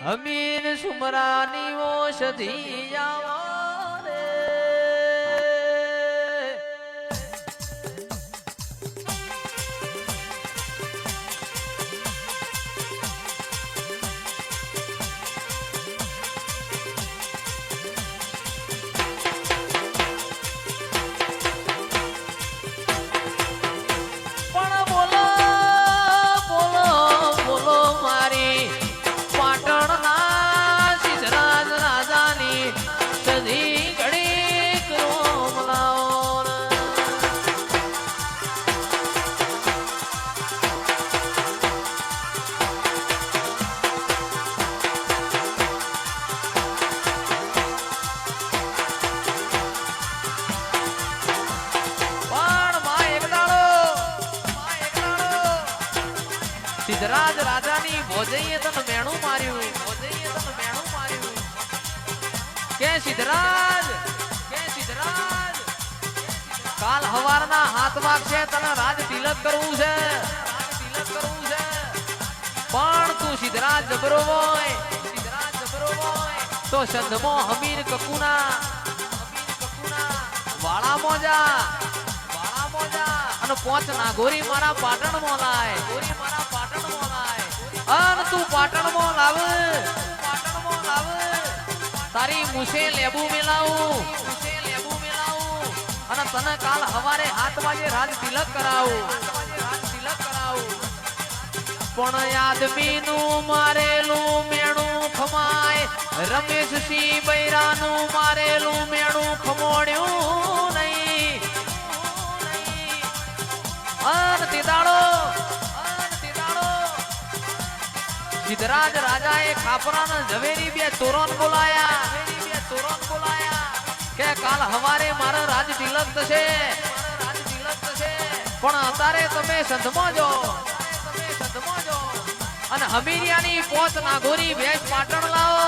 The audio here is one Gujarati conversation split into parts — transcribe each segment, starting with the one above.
અમીર સુમરાની ઓષધી આવો રે. પણ બોલો બોલો બોલો મારી પાટણના સિદ્ધરાજ રાજાની સધી ઘડીક રોમ લાવો રે. પણ માં એક દાડો સિદ્ધરાજ રાજાની ભોજઈએ તને મેણું માર્યું, ભોજઈએ તને મેણું માર્યું. કે સિદ્ધરાજ કાલ હવારના હાથ વાગશે, તને રાજ તિલક કરવું છે, તિલક કરવું છે. પણ તું સિદ્ધરાજ જબરો હોય, તો સંધમો હમીર કકુના વાળામાં જા, વાળામાં જા અને પોચ નાગોરી મારા પાટણમાં લાય, ગોરી મારા પાટણમાં લાય. અન તું પાટણમાં લાવ, પાટણમાં લાવ. તારી મુસે લેબુ મિલાવું, મુસે લેબુ મિલાવું અને તને કાલ હવારે 7 વાગે રાજ તિલક કરાવું, રાજ તિલક કરાવું. પણ આદમીનું મારેલું મેણું ખમાય, રમેશસિંહ બૈરાનું મારેલું મેણું ખમોડ્યું નહીં. અન તે દાડો સિદ્ધરાજ રાજાએ ખાપરાના ઝવેરી બે તોરણ બોલાયા, કે કાલ હવારે મારા રાજ તિલક થશે, પણ અત્યારે તમે સંધમાં જો, અને હમીરિયાની પોચ નાગોરી ભેંસ પાટણ લાવો,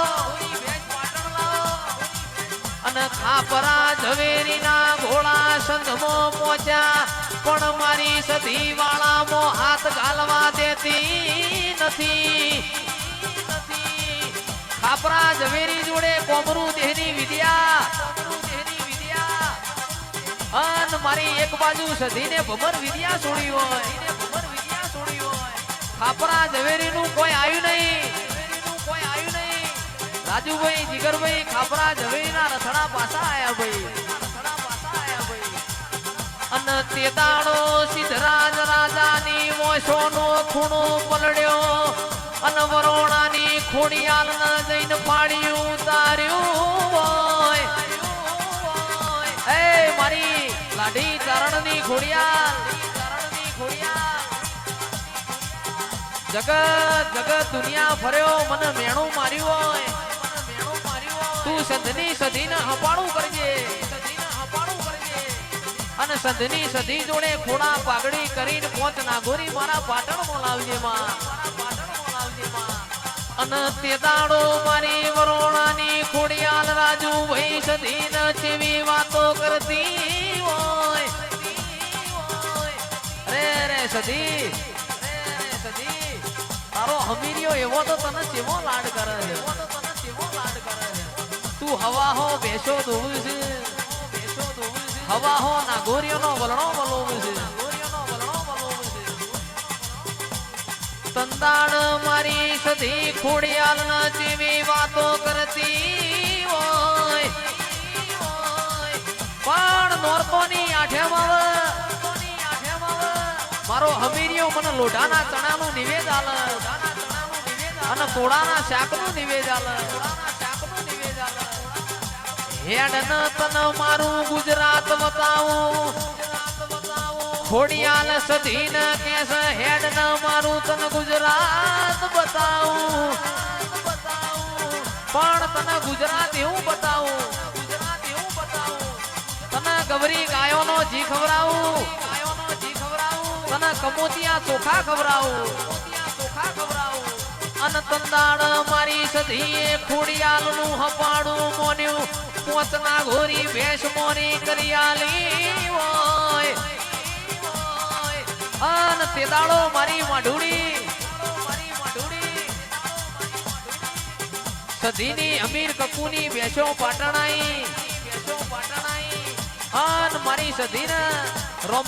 અને ખાપરા ઝવેરીના ઘોડા સંધમાં પહોંચ્યા, પણ મારી સધી વાળામાં હાથ ઘાલવા દેતી નથી. ખાપરા ઝવેરી જોડે કોમરું દેહની વિદ્યા, અન મારી એક બાજુ સધીને ભમર વિદ્યા છોડી હોય, ખાપરા ઝવેરીનું કોઈ આવ્યું નહીં, રાજુભાઈ જીગરભાઈ ખાપરા ઝવેરીના રથડા પાછા આયા ભાઈ. અને તે દાડો સિદ્ધરાજ રાજાની મોશોનો ખૂણો પલડ્યો, અને વરોણાની ખોડિયાલ ન જઈને પાડ્યું તાર્યું હોય. એ મારી લાઢી ચારણની ખોડિયાલ, જગત દુનિયા ફર્યો, મને મેણું માર્યું હોય. તું સંધની સધીને હપાણું કરજે, અને સંધની સધી જોડે ખોડા પાઘડી કરીને પોચ નાગોરી મારા પાટણમાં લાવજે માં. અને તે દાડો મારી વરોણાની ખોડિયાલ રાજુ ભાઈ સધીને જેવી વાતો કરતી હોય. રે રે સધી, તારો હમીરિયો એવો તો તને ચેવો લાડ કરે છે, તું હવા હો બેસો ધોવું છે, હવા હો નાગોરીઓનો વલણો વલોવું છે. તંદાણ મારી સધી ખોડિયાલ ના જેવી વાતો કરતી હોય. પણ નોરતોની આઠેમાં મારો હમીરિયો મને લોઢાના ચણાનું નિવેદ આલે, અને તોડાના શાકનું નિવેદ આલે. હેડ ન તન મારું ગુજરાત બતાવું, ખોડિયાલ સધીન કેસ હેડ ન મારું તન ગુજરાત બતાવું. પણ તને ગુજરાત એવું બતાવું, તને ગવરી ગાયોનો જી ખવડાવું, તને કમોતિયા ચોખા ખવડાવું. અને તંદાણ મારી સધીએ ખોડિયાલનું હપાડું મોન્યું, પોચના ઘોરી ભેંસ મોરી કરિયાલી હોય. અન તે દાડો મારી માઢુડી સધીની અમીર કકુની બેસો પાટણાઈ અન મારી સધીને રોમન